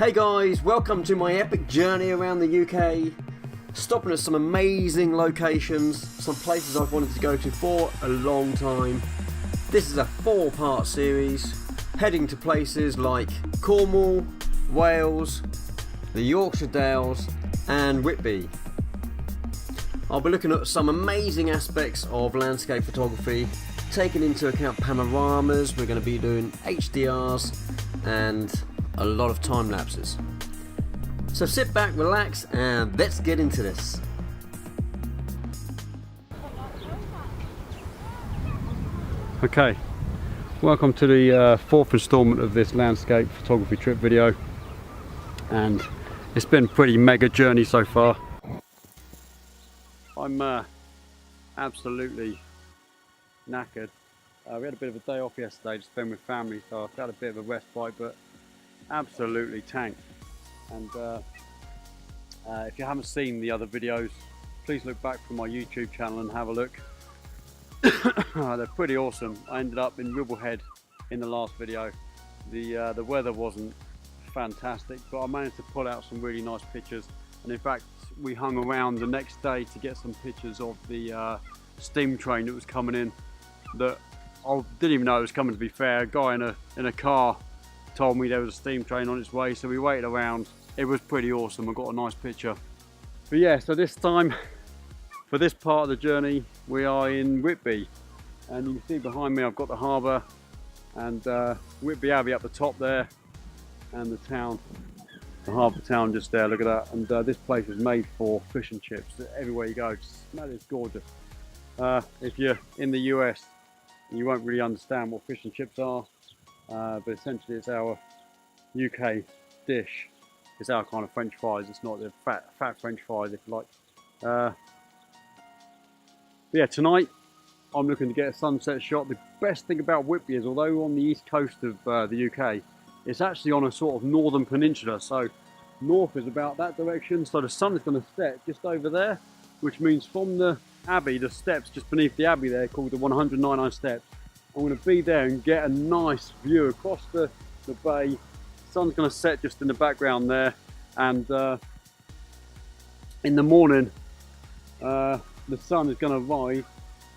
Hey guys, welcome to my epic journey around the UK, stopping at some amazing locations, some places I've wanted to go to for a long time. This is a 4-part series, heading to places like Cornwall, Wales, the Yorkshire Dales and Whitby. I'll be looking at some amazing aspects of landscape photography, taking into account panoramas. We're going to be doing HDRs and a lot of time lapses. So sit back, relax, and let's get into this. Okay, welcome to the fourth installment of this landscape photography trip video, and it's been a pretty mega journey so far. I'm absolutely knackered. We had a bit of a day off yesterday to spend with family, so I've got a bit of a respite, but absolutely tanked. And if you haven't seen the other videos, please look back from my YouTube channel and have a look. They're pretty awesome. I ended up in Ribblehead in the last video. The weather wasn't fantastic, but I managed to pull out some really nice pictures, and in fact we hung around the next day to get some pictures of the steam train that was coming in, that I didn't even know it was coming, to be fair. A guy in a car told me there was a steam train on its way, so we waited around. It was pretty awesome. I got a nice picture. But yeah, so this time, for this part of the journey, we are in Whitby, and you can see behind me I've got the harbour and Whitby Abbey up the top there, and the town, the harbour town just there. Look at that. And this place is made for fish and chips. Everywhere you go, smell it, it's gorgeous. If you're in the US, you won't really understand what fish and chips are, but essentially it's our UK dish. It's our kind of French fries. It's not the fat French fries, if you like. But yeah, tonight I'm looking to get a sunset shot. The best thing about Whitby is, although on the east coast of the UK, it's actually on a sort of northern peninsula. So north is about that direction. So the sun is going to set just over there, which means from the Abbey, the steps just beneath the Abbey there, called the 199 steps, I'm going to be there and get a nice view across the bay. Sun's going to set just in the background there, and in the morning the sun is going to rise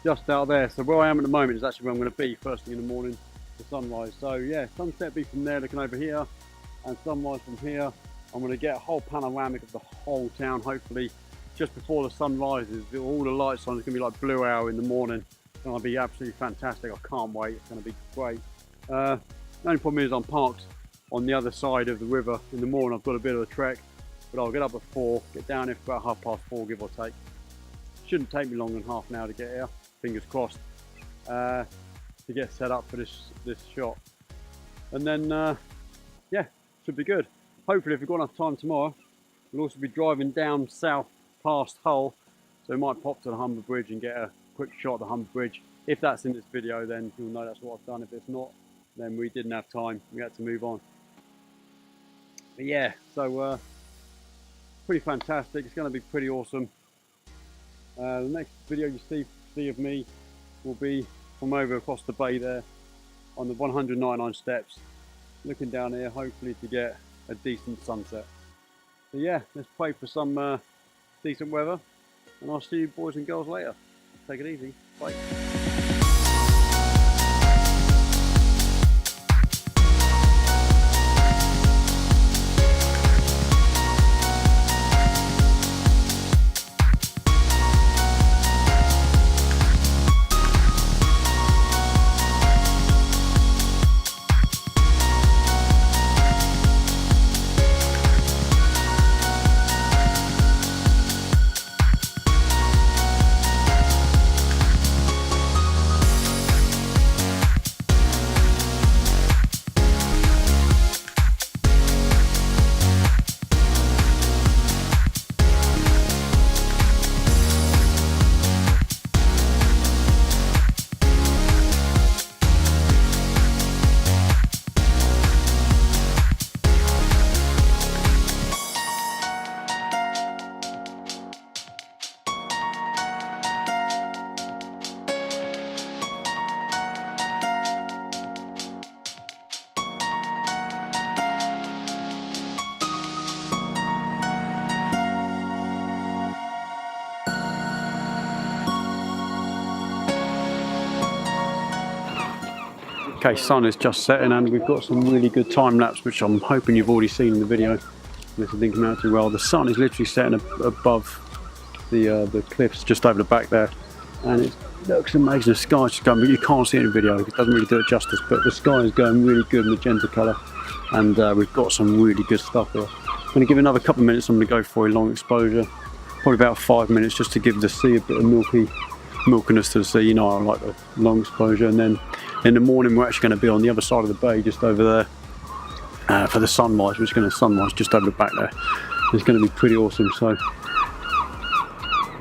just out there. So where I am at the moment is actually where I'm going to be first thing in the morning, the sunrise. So yeah, sunset be from there looking over here, and sunrise from here. I'm going to get a whole panoramic of the whole town, hopefully just before the sun rises. All the lights on, it's going to be like blue hour in the morning. It's going to be absolutely fantastic. I can't wait. It's going to be great. The only problem is I'm parked on the other side of the river. In the morning I've got a bit of a trek, but I'll get up at 4, get down here for about 4:30, give or take. Shouldn't take me longer than half an hour to get here, fingers crossed, to get set up for this shot. And then yeah, should be good. Hopefully if we've got enough time tomorrow, we'll also be driving down south past Hull, so we might pop to the Humber Bridge and get a quick shot of the Humber Bridge. If that's in this video, then you'll know that's what I've done. If it's not, then we didn't have time, we had to move on. But yeah, so pretty fantastic. It's going to be pretty awesome. The next video you see of me will be from over across the bay there on the 199 steps, looking down here, hopefully to get a decent sunset. So yeah, let's pray for some decent weather, and I'll see you boys and girls later. Take it easy. Bye. Okay, sun is just setting and we've got some really good time lapse, which I'm hoping you've already seen in the video. This didn't come out too well. The sun is literally setting above the cliffs just over the back there, and it looks amazing. The sky's just going, you can't see it in the video, it doesn't really do it justice, but the sky is going really good magenta colour, and we've got some really good stuff here. I'm going to give it another couple of minutes. I'm going to go for a long exposure, probably about 5 minutes, just to give the sea a bit of milkiness to the sea. You know, I like the long exposure. And then in the morning we're actually going to be on the other side of the bay, just over there, for the sunrise. We're just going to sunrise just over the back there. It's going to be pretty awesome. So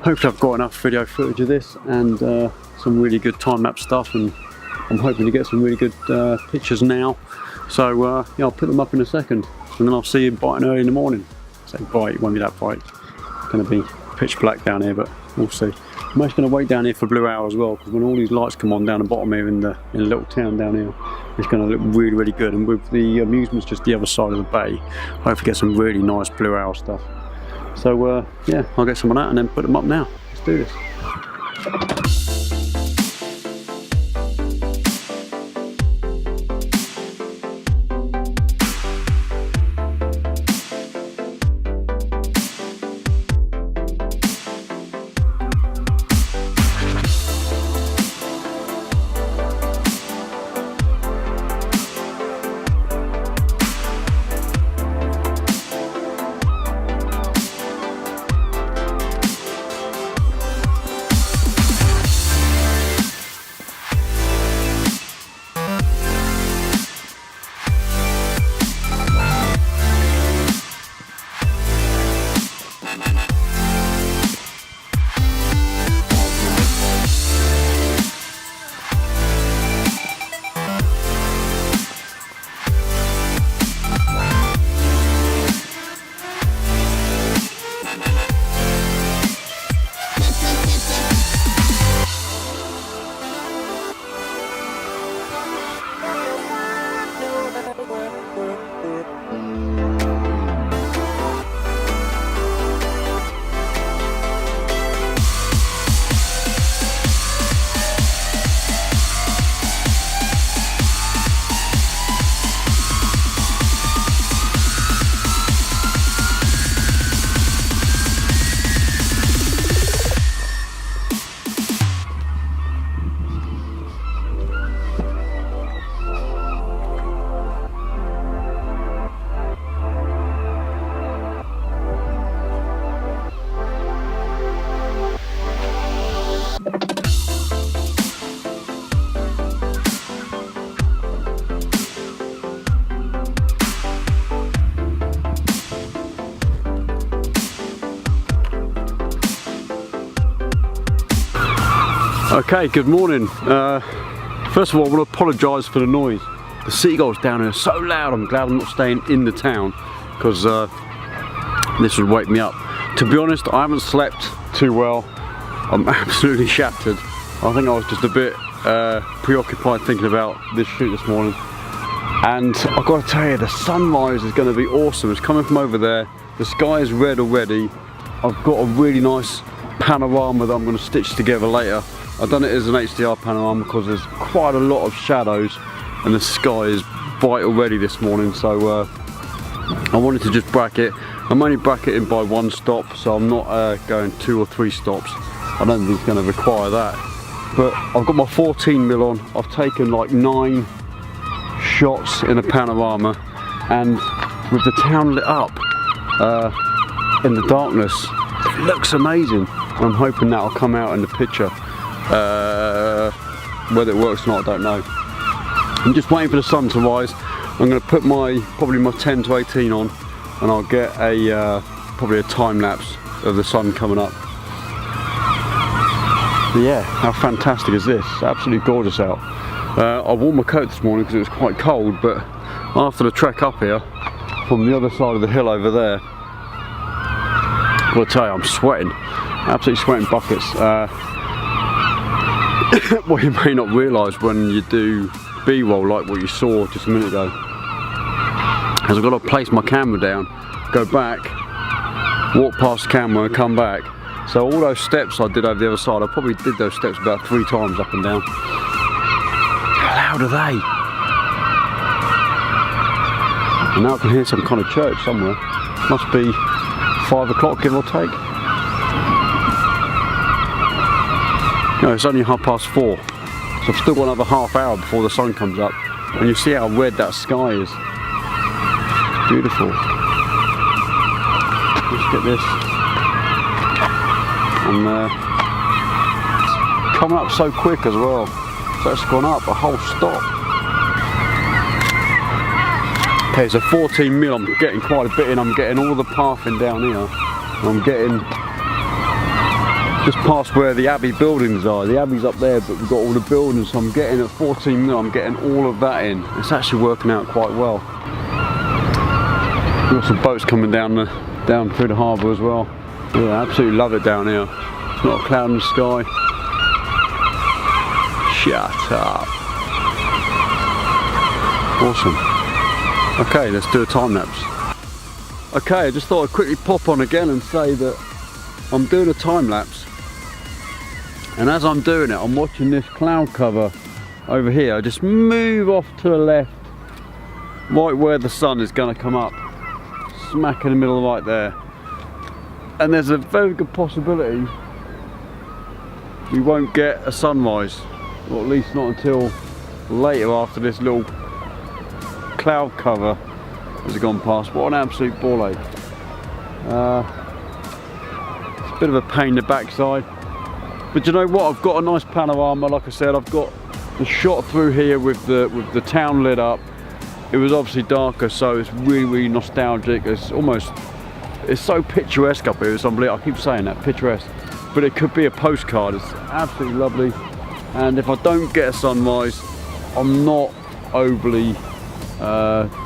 hopefully I've got enough video footage of this and some really good time-lapse stuff, and I'm hoping to get some really good pictures now. So yeah, I'll put them up in a second, and then I'll see you bright and early in the morning. I say bright, it won't be that bright. It's going to be pitch black down here, but we'll see. I'm actually going to wait down here for blue hour as well, because when all these lights come on down the bottom here in the little town down here, it's going to look really, really good. And with the amusements just the other side of the bay, I hope to get some really nice blue hour stuff. So yeah, I'll get some of that and then put them up now. Let's do this. Okay, good morning. First of all, I want to apologise for the noise. The seagulls down here are so loud. I'm glad I'm not staying in the town, because this would wake me up. To be honest, I haven't slept too well. I'm absolutely shattered. I think I was just a bit preoccupied thinking about this shoot this morning. And I've got to tell you, the sunrise is going to be awesome. It's coming from over there. The sky is red already. I've got a really nice panorama that I'm going to stitch together later. I've done it as an HDR panorama because there's quite a lot of shadows and the sky is bright already this morning, so I wanted to just bracket. I'm only bracketing by 1 stop, so I'm not going 2 or 3 stops. I don't think it's going to require that. But I've got my 14mm on. I've taken like 9 shots in a panorama, and with the town lit up in the darkness, it looks amazing. I'm hoping that'll come out in the picture. Whether it works or not, I don't know. I'm just waiting for the sun to rise. I'm going to put probably my 10 to 18 on, and I'll get probably a time lapse of the sun coming up. But yeah, how fantastic is this? Absolutely gorgeous out. I wore my coat this morning because it was quite cold, but after the trek up here from the other side of the hill over there, I've got to tell you, I'm sweating, absolutely sweating buckets. What you may not realise when you do B-roll like what you saw just a minute ago, is I've got to place my camera down, go back, walk past the camera and come back. So all those steps I did over the other side, I probably did those steps about 3 times up and down. How loud are they? And now I can hear some kind of church somewhere. Must be 5 o'clock, give or take. No, it's only 4:30, so I've still got another half hour before the sun comes up. And you see how red that sky is. It's beautiful. Let's get this. And it's coming up so quick as well. So it's gone up a whole stop. Okay, so 14 mil, I'm getting quite a bit in. I'm getting all the pathing down here. And I'm getting just past where the Abbey buildings are. The Abbey's up there, but we've got all the buildings, so I'm getting at 14 mil, I'm getting all of that in. It's actually working out quite well. We've got some boats coming down through the harbour as well. Yeah, I absolutely love it down here. It's not a cloud in the sky. Shut up. Awesome. Okay, let's do a time lapse. Okay, I just thought I'd quickly pop on again and say that I'm doing a time lapse. And as I'm doing it, I'm watching this cloud cover over here. I just move off to the left, right where the sun is going to come up, smack in the middle right there. And there's a very good possibility we won't get a sunrise, or at least not until later after this little cloud cover has gone past. What an absolute ball ache. It's a bit of a pain in the backside. But you know what, I've got a nice panorama. Like I said, I've got the shot through here with the town lit up. It was obviously darker, so it's really nostalgic. It's so picturesque up here, it's unbelievable. I keep saying that, picturesque. But it could be a postcard. It's absolutely lovely. And if I don't get a sunrise, I'm not overly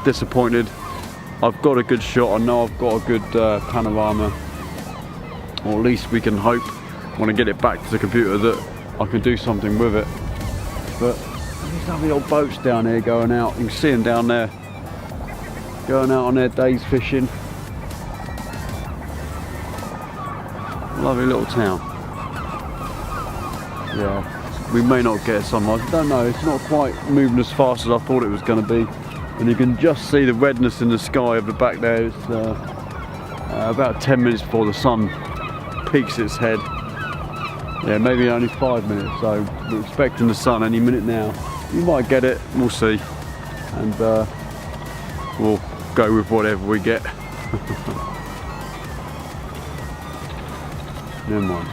disappointed. I've got a good shot. I know I've got a good panorama, or at least we can hope when I get it back to the computer that I can do something with it. But these lovely old boats down here going out. You can see them down there going out on their days fishing. Lovely little town. Yeah, we may not get a sunrise. I don't know. It's not quite moving as fast as I thought it was going to be. And you can just see the redness in the sky over the back there. It's about 10 minutes before the sun peaks its head. Yeah, maybe only 5 minutes, so we're expecting the sun any minute now. You might get it, we'll see. And we'll go with whatever we get. Never mind.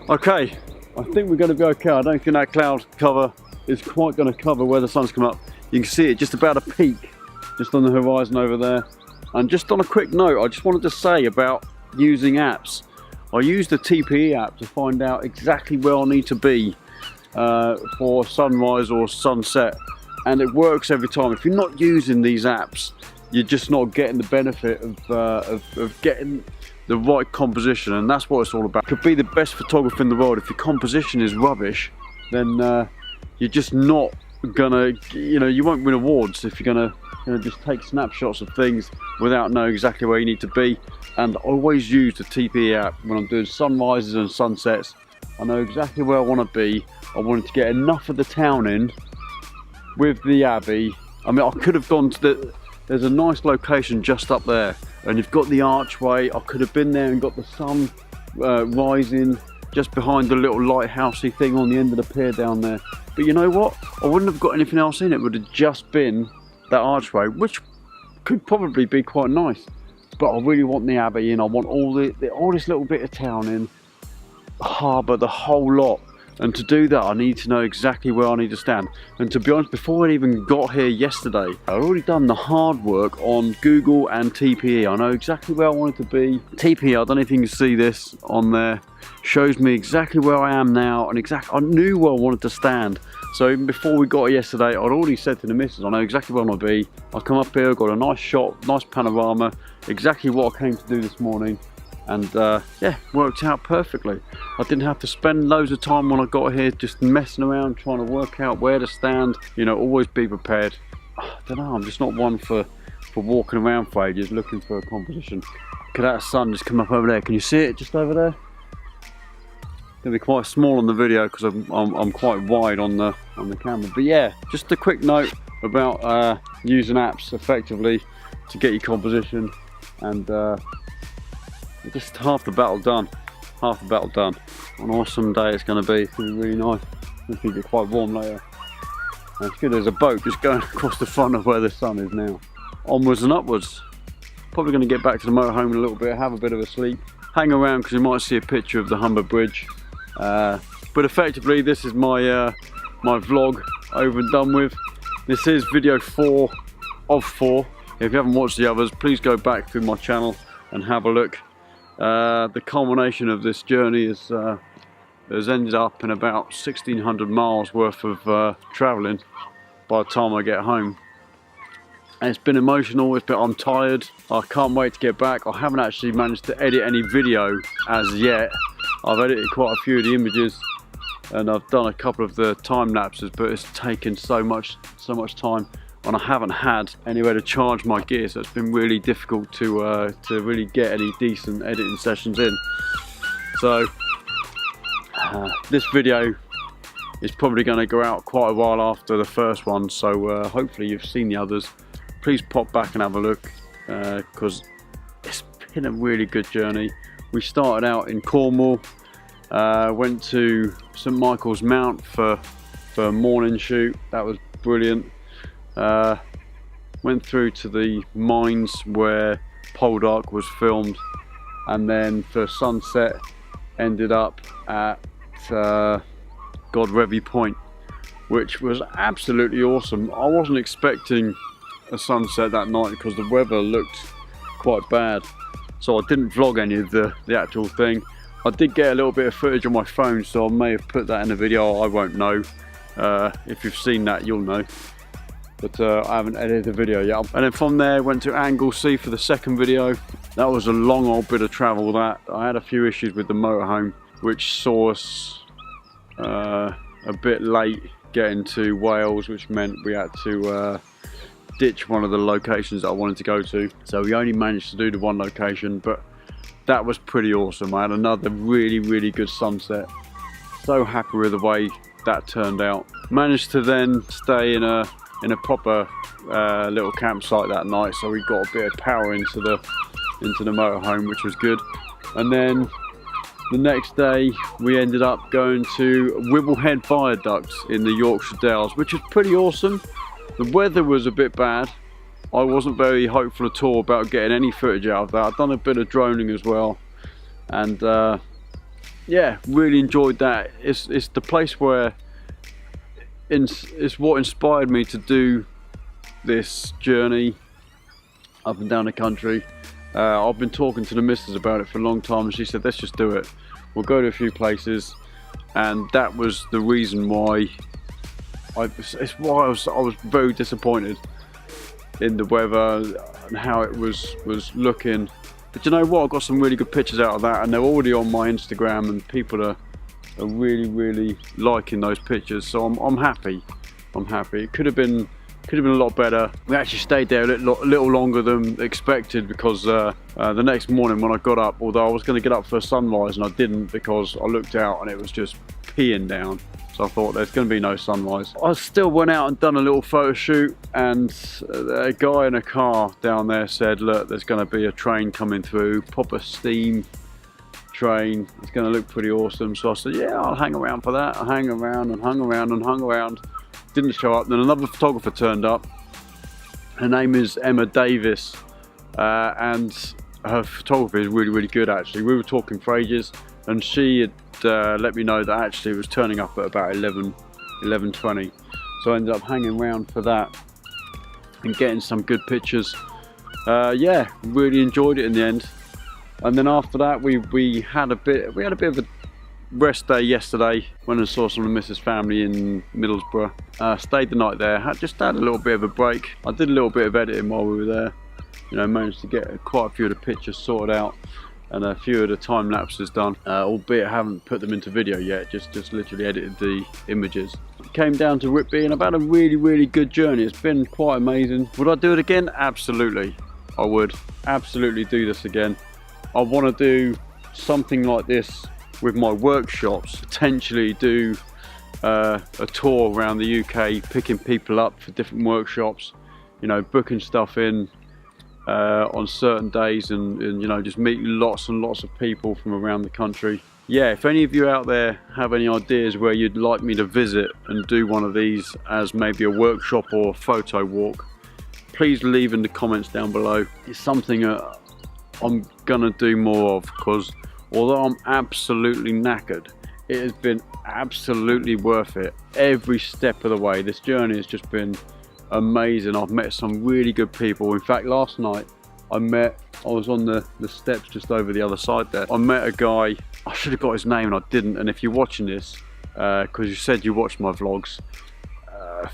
Okay, I think we're going to be okay. I don't think that cloud cover is quite going to cover where the sun's come up. You can see it just about a peak just on the horizon over there. And just on a quick note, I just wanted to say about using apps. I use the TPE app to find out exactly where I need to be for sunrise or sunset, and it works every time. If you're not using these apps, you're just not getting the benefit of getting the right composition, and that's what it's all about. You could be the best photographer in the world. If your composition is rubbish, then you're just not gonna, you won't win awards if you're gonna just take snapshots of things without knowing exactly where you need to be. And I always use the TPE app when I'm doing sunrises and sunsets. I know exactly where I want to be. I wanted to get enough of the town in with the Abbey. I mean, I could have gone to there's a nice location just up there, and you've got the archway. I could have been there and got the sun rising just behind the little lighthousey thing on the end of the pier down there. But you know what? I wouldn't have got anything else in. It would have just been that archway, which could probably be quite nice. But I really want the Abbey in. I want all this little bit of town in, harbour, the whole lot. And to do that, I need to know exactly where I need to stand. And to be honest, before I even got here yesterday, I'd already done the hard work on Google and TPE. I know exactly where I wanted to be. TPE, I don't know if you can see this on there, shows me exactly where I am now, and I knew where I wanted to stand. So even before we got here yesterday, I'd already said to the missus, I know exactly where I want to be. I come up here, got a nice shot, nice panorama, exactly what I came to do this morning. And yeah, worked out perfectly. I didn't have to spend loads of time when I got here just messing around trying to work out where to stand. Always be prepared. I don't know, I'm just not one for for walking around for ages looking for a composition. Look at that sun just come up over there. Can you see it just over there? It's gonna be quite small on the video because I'm quite wide on the camera. But yeah, just a quick note about using apps effectively to get your composition, and just half the battle done. Half the battle done. What an awesome day it's going to be. It's going to be really nice. It's going to get quite warm later. And it's good, there's a boat just going across the front of where the sun is now. Onwards and upwards. Probably going to get back to the motorhome in a little bit, have a bit of a sleep, hang around because you might see a picture of the Humber Bridge. But effectively this is my my vlog over and done with. This is video 4 of 4. If you haven't watched the others, please go back through my channel and have a look. The culmination of this journey has ended up in about 1,600 miles worth of travelling by the time I get home. And it's been emotional, I'm tired, I can't wait to get back. I haven't actually managed to edit any video as yet. I've edited quite a few of the images and I've done a couple of the time lapses, but it's taken so much time, and I haven't had anywhere to charge my gear, so it's been really difficult to really get any decent editing sessions in. So this video is probably going to go out quite a while after the first one, so hopefully you've seen the others. Please pop back and have a look, because it's been a really good journey. We started out in Cornwall, went to St Michael's Mount for a morning shoot. That was brilliant. Went through to the mines where Poldark was filmed, and then for sunset ended up at Whitby Point, which was absolutely awesome. I wasn't expecting a sunset that night because the weather looked quite bad, so I didn't vlog any of the actual thing. I did get a little bit of footage on my phone, so I may have put that in a video. I won't know. If you've seen that, you'll know. But I haven't edited the video yet. And then from there, went to Anglesey for the second video. That was a long old bit of travel. That I had a few issues with the motorhome, which saw us a bit late getting to Wales, which meant we had to ditch one of the locations that I wanted to go to. So we only managed to do the one location, but that was pretty awesome. I had another really good sunset. So happy with the way that turned out. Managed to then stay in a proper little campsite that night, so we got a bit of power into the motorhome, which was good. And then the next day we ended up going to Whibblehead Viaduct in the Yorkshire Dales, which was pretty awesome. The weather was a bit bad. I wasn't very hopeful at all about getting any footage out of that. I've done a bit of droning as well, and yeah, really enjoyed that. It's the place where it's what inspired me to do this journey up and down the country. I've been talking to the missus about it for a long time, and she said, let's just do it. We'll go to a few places, and that was the reason why I was very disappointed in the weather and how it was looking. But you know what, I got some really good pictures out of that, and they're already on my Instagram, and people are really liking those pictures, so I'm happy. It could have been a lot better. We actually stayed there a little longer than expected, because the next morning when I got up, although I was going to get up for sunrise and I didn't, because I looked out and it was just peeing down. So I thought there's going to be no sunrise. I still went out and done a little photo shoot, and a guy in a car down there said, look, there's going to be a train coming through, proper steam train. It's going to look pretty awesome. So I said, yeah, I'll hang around for that. I hung around and hung around and hung around. Didn't show up. Then another photographer turned up. Her name is Emma Davis, and her photography is really good actually. We were talking for ages, and she had let me know that actually it was turning up at about 11:20. So I ended up hanging around for that and getting some good pictures. Yeah, really enjoyed it in the end. And then after that we had a bit of a rest day yesterday. Went and saw some of the missus' family in Middlesbrough. Stayed the night there. Just had a little bit of a break. I did a little bit of editing while we were there. You know, managed to get quite a few of the pictures sorted out. and a few of the time lapses done, albeit I haven't put them into video yet, just literally edited the images. Came down to Whitby and I've had a really good journey. It's been quite amazing. Would I do it again? Absolutely. I would absolutely do this again. I want to do something like this with my workshops, potentially do a tour around the UK, picking people up for different workshops, you know, booking stuff in on certain days, and you know, just meet lots and lots of people from around the country. Yeah, if any of you out there have any ideas where you'd like me to visit and do one of these as maybe a workshop or a photo walk, please leave in the comments down below. It's something I'm gonna do more of, because although I'm absolutely knackered, it has been absolutely worth it every step of the way. This journey has just been amazing. I've met some really good people. In fact, last night I was on the steps just over the other side there. I met a guy, I should have got his name and I didn't, and if you're watching this, because you said you watched my vlogs,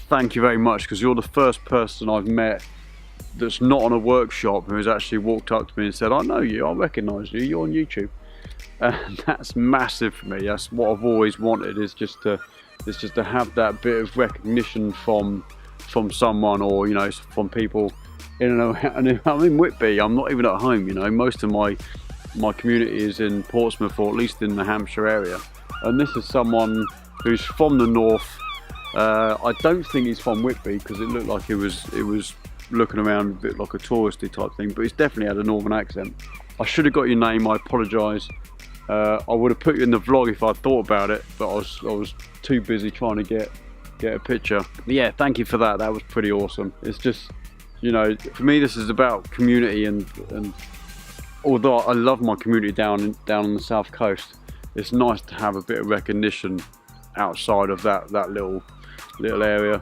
thank you very much, because you're the first person I've met that's not on a workshop who has actually walked up to me and said, I know you, I recognise you, you're on YouTube. And that's massive for me. That's what I've always wanted, is just to have that bit of recognition from someone, or you know, from people in and around. I'm in Whitby, I'm not even at home, you know. Most of my community is in Portsmouth, or at least in the Hampshire area, and this is someone who's from the north. I don't think he's from Whitby, because it looked like it was looking around a bit like a touristy type thing, but he's definitely had a northern accent. I should have got your name, I apologise. I would have put you in the vlog if I thought about it, but I was too busy trying to get a picture. But yeah, thank you for that. That was pretty awesome. It's just, you know, for me this is about community, and although I love my community down on the south coast, it's nice to have a bit of recognition outside of that little area.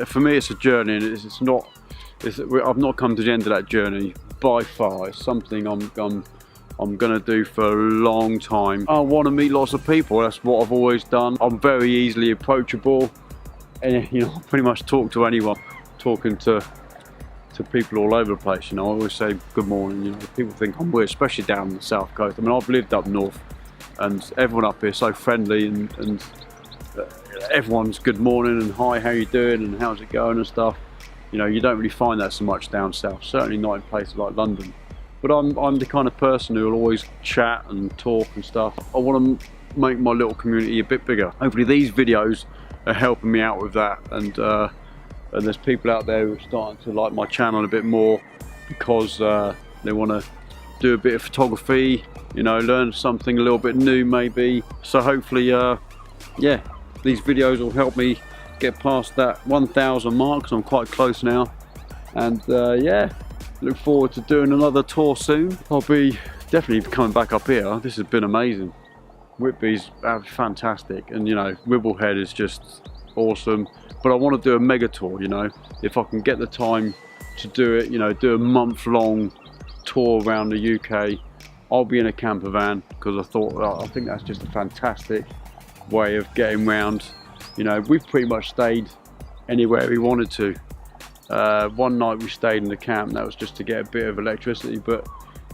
For me it's a journey, and I've not come to the end of that journey by far. It's something I'm gonna do for a long time. I want to meet lots of people. That's what I've always done. I'm very easily approachable, and you know, I pretty much talk to anyone. Talking to people all over the place, you know. I always say good morning. You know, people think I'm weird, especially down on the south coast. I mean, I've lived up north, and everyone up here is so friendly, and everyone's good morning and hi, how you doing and how's it going and stuff. You know, you don't really find that so much down south. Certainly not in places like London. But I'm the kind of person who will always chat and talk and stuff. I want to make my little community a bit bigger. Hopefully these videos are helping me out with that, and there's people out there who are starting to like my channel a bit more, because they want to do a bit of photography, you know, learn something a little bit new maybe. So hopefully, yeah, these videos will help me get past that 1,000 mark, because I'm quite close now. And yeah, look forward to doing another tour soon. I'll be definitely coming back up here. This has been amazing. Whitby's fantastic, and you know, Wibblehead is just awesome. But I want to do a mega tour, you know, if I can get the time to do it, you know, do a month-long tour around the UK. I'll be in a camper van, because I think that's just a fantastic way of getting around. You know, we've pretty much stayed anywhere we wanted to. One night we stayed in the camp, and that was just to get a bit of electricity, but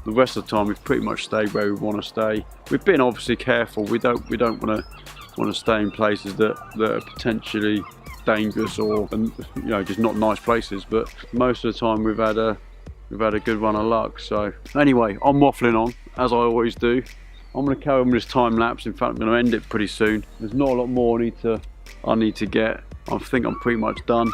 the rest of the time we've pretty much stayed where we want to stay. We've been obviously careful. We don't want to stay in places that are potentially dangerous, or you know, just not nice places. But most of the time we've had a good run of luck. So anyway, I'm waffling on as I always do. I'm going to carry on with this time lapse. In fact, I'm going to end it pretty soon. There's not a lot more I need to get. I think I'm pretty much done,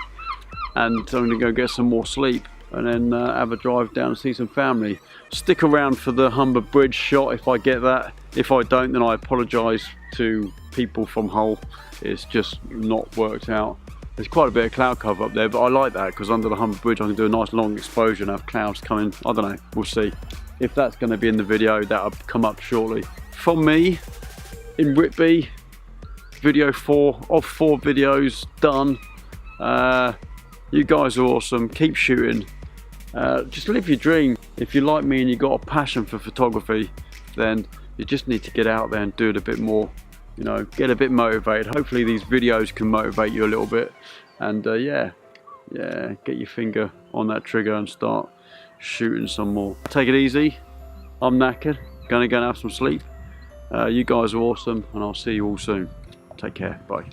and I'm going to go get some more sleep, and then have a drive down and see some family. Stick around for the Humber Bridge shot if I get that. If I don't, then I apologise to people from Hull. It's just not worked out. There's quite a bit of cloud cover up there, but I like that, because under the Humber Bridge I can do a nice long exposure and have clouds coming. I don't know, we'll see. If that's going to be in the video, that'll come up shortly. From me in Whitby, video 4 of 4 videos done. You guys are awesome. Keep shooting. Just live your dream. If you're like me and you've got a passion for photography, then you just need to get out there and do it a bit more. You know, get a bit motivated. Hopefully these videos can motivate you a little bit, and yeah, get your finger on that trigger and start shooting some more. Take it easy. I'm knackered. Gonna go and have some sleep. You guys are awesome, and I'll see you all soon. Take care. Bye.